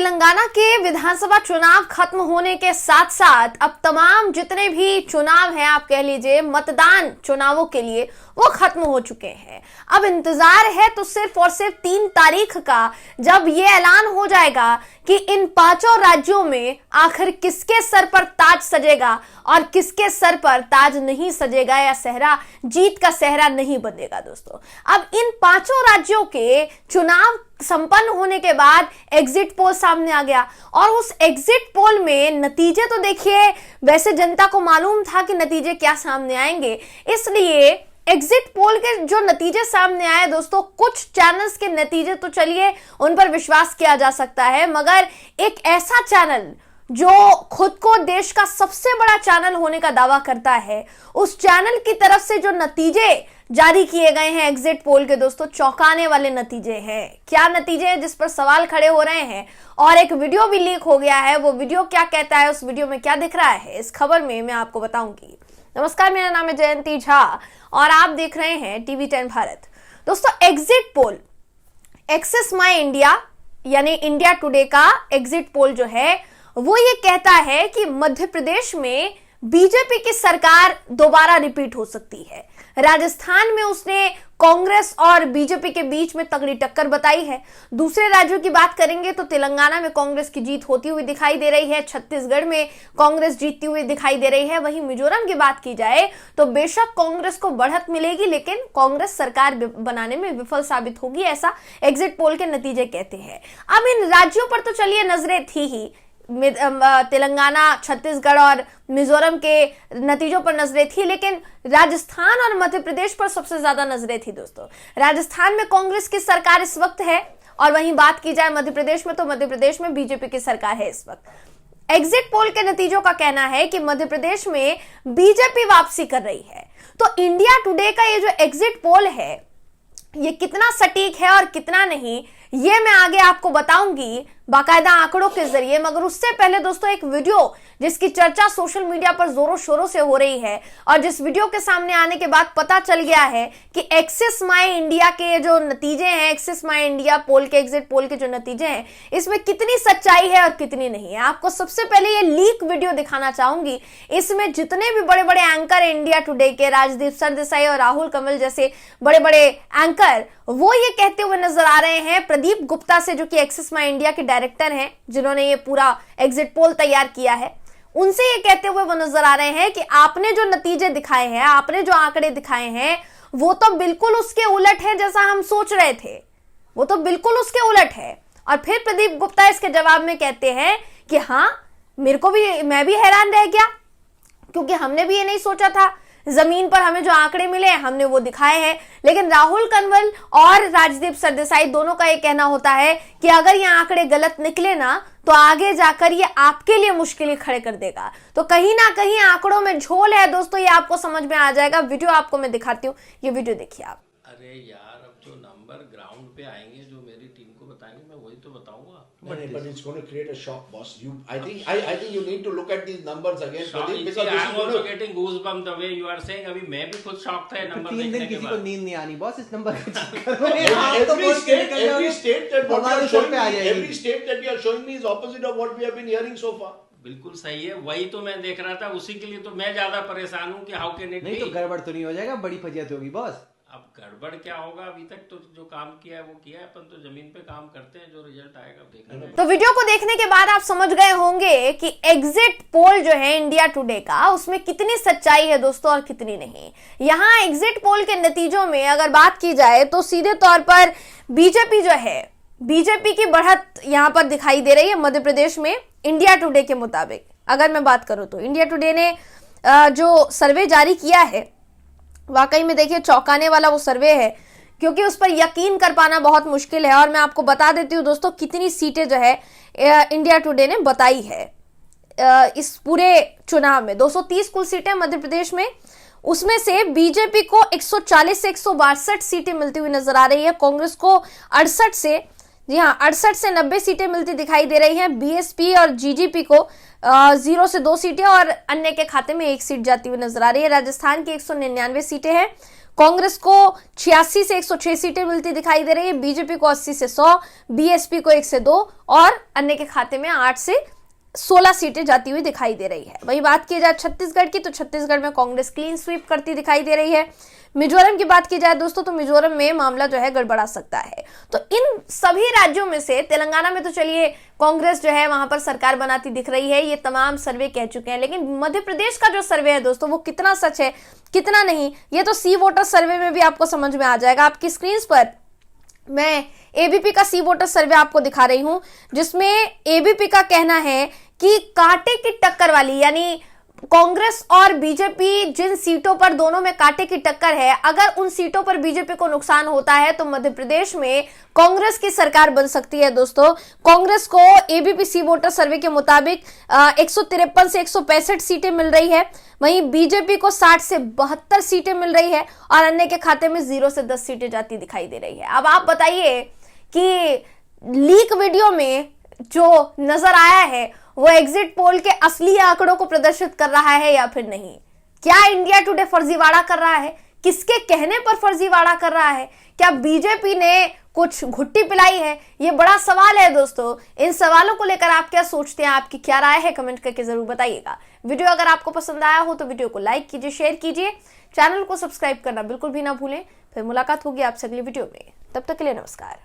तेलंगाना के विधानसभा चुनाव खत्म होने के साथ साथ अब तमाम जितने भी चुनाव हैं, आप कह लीजिए मतदान चुनावों के लिए, वो खत्म हो चुके हैं। अब इंतजार है तो सिर्फ और सिर्फ 3 तारीख का, जब ये ऐलान हो जाएगा कि इन 5 राज्यों में आखिर किसके सर पर ताज सजेगा और किसके सर पर ताज नहीं सजेगा या सहरा, जीत का सहरा नहीं बनेगा। दोस्तों, अब इन 5 राज्यों के चुनाव संपन्न होने के बाद एग्जिट पोल सामने आ गया और उस एग्जिट पोल में नतीजे तो देखिए, वैसे जनता को मालूम था कि नतीजे क्या सामने आएंगे, इसलिए एग्जिट पोल के जो नतीजे सामने आए दोस्तों, कुछ चैनल्स के नतीजे तो चलिए उन पर विश्वास किया जा सकता है, मगर एक ऐसा चैनल जो खुद को देश का सबसे बड़ा चैनल होने का दावा करता है, उस चैनल की तरफ से जो नतीजे जारी किए गए हैं एग्जिट पोल के दोस्तों, चौंकाने वाले नतीजे हैं। क्या नतीजे हैं जिस पर सवाल खड़े हो रहे हैं, और एक वीडियो भी लीक हो गया है। वो वीडियो क्या कहता है, उस वीडियो में क्या दिख रहा है, इस खबर में मैं आपको बताऊंगी। नमस्कार, मेरा नाम है जयंती झा और आप देख रहे हैं टीवी 10 भारत। दोस्तों, एग्जिट पोल एक्सेस माई इंडिया यानी इंडिया टुडे का एग्जिट पोल जो है वो ये कहता है कि मध्य प्रदेश में बीजेपी की सरकार दोबारा रिपीट हो सकती है। राजस्थान में उसने कांग्रेस और बीजेपी के बीच में तगड़ी टक्कर बताई है। दूसरे राज्यों की बात करेंगे तो तेलंगाना में कांग्रेस की जीत होती हुई दिखाई दे रही है, छत्तीसगढ़ में कांग्रेस जीतती हुई दिखाई दे रही है। वहीं मिजोरम की बात की जाए तो बेशक कांग्रेस को बढ़त मिलेगी, लेकिन कांग्रेस सरकार बनाने में विफल साबित होगी, ऐसा एग्जिट पोल के नतीजे कहते हैं। अब इन राज्यों पर तो चलिए नजरें थी ही, तेलंगाना, छत्तीसगढ़ और मिजोरम के नतीजों पर नजरें थी, लेकिन राजस्थान और मध्य प्रदेश पर सबसे ज्यादा नजरें थी। दोस्तों, राजस्थान में कांग्रेस की सरकार इस वक्त है और वहीं बात की जाए मध्य प्रदेश में तो मध्य प्रदेश में बीजेपी की सरकार है इस वक्त। एग्जिट पोल के नतीजों का कहना है कि मध्य प्रदेश में बीजेपी वापसी कर रही है। तो इंडिया टुडे का ये जो एग्जिट पोल है, ये कितना सटीक है और कितना नहीं, ये मैं आगे आपको बताऊंगी बाकायदा आंकड़ों के जरिए। मगर उससे पहले दोस्तों, एक वीडियो जिसकी चर्चा सोशल मीडिया पर जोरों शोरों से हो रही है और जिस वीडियो के सामने आने के बाद पता चल गया है कि एक्सेस माई इंडिया के जो नतीजे हैं, एक्सेस माई इंडिया पोल के, एग्जिट पोल के जो नतीजे हैं, इसमें कितनी सच्चाई है और कितनी नहीं है। आपको सबसे पहले ये लीक वीडियो दिखाना चाहूंगी। इसमें जितने भी बड़े बड़े एंकर इंडिया टुडे के, राजदीप सरदेसाई और राहुल कंवल जैसे बड़े बड़े एंकर, वो ये कहते हुए नजर आ रहे हैं प्रदीप गुप्ता से, जो कि एक्सेस माई इंडिया के डायरेक्टर हैं, जिन्होंने ये पूरा एग्जिट पोल तैयार किया है, उनसे ये कहते हुए वो नजर आ रहे हैं कि आपने जो नतीजे दिखाए हैं, आपने जो आंकड़े दिखाए हैं, वो तो बिल्कुल उसके उलट है जैसा हम सोच रहे थे, वो तो बिल्कुल उसके उलट है। और फिर प्रदीप गुप्ता इसके जवाब में कहते हैं कि हाँ, मैं भी हैरान रह गया, क्योंकि हमने भी ये नहीं सोचा था, जमीन पर हमें जो आंकड़े मिले हमने वो दिखाए हैं। लेकिन राहुल कंवल और राजदीप सरदेसाई दोनों का ये कहना होता है कि अगर ये आंकड़े गलत निकले ना, तो आगे जाकर ये आपके लिए मुश्किलें खड़े कर देगा। तो कहीं ना कहीं आंकड़ों में झोल है दोस्तों, ये आपको समझ में आ जाएगा। वीडियो आपको मैं दिखाती हूँ, ये वीडियो देखिए आप। अरे यार, अब जो नंबर ग्राउंड पे आएंगे, जो मेरी टीम को बताएंगे, मैं वही तो बताऊंगा। But it's going to create a shock, boss. I think you need to look at these numbers again, Pradeep, because I am also getting goosebumps the way you are saying. अभी मैं भी खुद शॉक था ये number देखने के बाद। किसी को नींद नहीं आनी बॉस इस नंबर का every state that what you are showing me, every state that you are showing me is opposite of what we have been hearing so far. बिल्कुल सही है, वही तो मैं देख रहा था, उसी के लिए तो मैं ज्यादा परेशान हूँ कि हाउ कैन इट बी। नहीं तो गड़बड़ तो नहीं हो जाएगा, बड़ी फजियत होगी बॉस। अब गड़बड़ क्या होगा, अभी तक तो जो काम किया है वो किया है, अपन तो जमीन पे काम करते हैं, जो रिजल्ट आएगा देखना। तो वीडियो को देखने के बाद आप समझ गए होंगे कि एग्जिट पोल जो है इंडिया टुडे का, उसमें कितनी सच्चाई है दोस्तों और कितनी नहीं। यहाँ एग्जिट पोल के नतीजों में अगर बात की जाए तो सीधे तौर पर बीजेपी जो है, बीजेपी की बढ़त यहाँ पर दिखाई दे रही है मध्य प्रदेश में। इंडिया टुडे के मुताबिक अगर मैं बात करूं तो इंडिया टुडे ने जो सर्वे जारी किया है, वाकई में देखिए चौंकाने वाला वो सर्वे है, क्योंकि उस पर यकीन कर पाना बहुत मुश्किल है। और मैं आपको बता देती हूँ दोस्तों, कितनी सीटें जो है इंडिया टुडे ने बताई है इस पूरे चुनाव में। 230 कुल सीटें मध्य प्रदेश में, उसमें से बीजेपी को 140 से 162 सीटें मिलती हुई नजर आ रही है, कांग्रेस को 68 से, जी हाँ, 68 से 90 सीटें मिलती दिखाई दे रही हैं। बीएसपी और जीजीपी को 0 से 2 सीटें और अन्य के खाते में 1 सीट जाती हुई नजर आ रही है। राजस्थान की 199 सीटें हैं, कांग्रेस को 86 से 106 सीटें मिलती दिखाई दे रही है, बीजेपी को 80 से 100, बीएसपी को 1 से 2 और अन्य के खाते में 8 से 16 सीटें जाती हुई दिखाई दे रही है। वही बात की जाए छत्तीसगढ़ की, तो छत्तीसगढ़ में कांग्रेस क्लीन स्वीप करती दिखाई दे रही है। मिजोरम की बात की जाए दोस्तों, तो मिजोरम में मामला जो है गड़बड़ा सकता है। तो इन सभी राज्यों में से तेलंगाना में तो चलिए कांग्रेस जो है वहां पर सरकार बनाती दिख रही है, ये तमाम सर्वे कह चुके हैं, लेकिन मध्य प्रदेश का जो सर्वे है दोस्तों वो कितना सच है कितना नहीं, ये तो सी वोटर सर्वे में भी आपको समझ में आ जाएगा। आपकी स्क्रीन पर मैं एबीपी का सी वोटर सर्वे आपको दिखा रही हूं, जिसमें एबीपी का कहना है कि कांटे की टक्कर वाली, यानी कांग्रेस और बीजेपी जिन सीटों पर दोनों में कांटे की टक्कर है, अगर उन सीटों पर बीजेपी को नुकसान होता है तो मध्य प्रदेश में कांग्रेस की सरकार बन सकती है। दोस्तों कांग्रेस को एबीपी सी वोटर सर्वे के मुताबिक 153 से 165 सीटें मिल रही है, वहीं बीजेपी को 60 से 72 सीटें मिल रही है और अन्य के खाते में 0 से 10 सीटें जाती दिखाई दे रही है। अब आप बताइए कि लीक वीडियो में जो नजर आया है वो एग्जिट पोल के असली आंकड़ों को प्रदर्शित कर रहा है या फिर नहीं? क्या इंडिया टुडे फर्जीवाड़ा कर रहा है? किसके कहने पर फर्जीवाड़ा कर रहा है? क्या बीजेपी ने कुछ घुट्टी पिलाई है? ये बड़ा सवाल है दोस्तों। इन सवालों को लेकर आप क्या सोचते हैं, आपकी क्या राय है, कमेंट करके जरूर बताइएगा। वीडियो अगर आपको पसंद आया हो तो वीडियो को लाइक कीजिए, शेयर कीजिए, चैनल को सब्सक्राइब करना बिल्कुल भी ना भूलें। फिर मुलाकात होगी आपसे अगली वीडियो में, तब तक के लिए नमस्कार।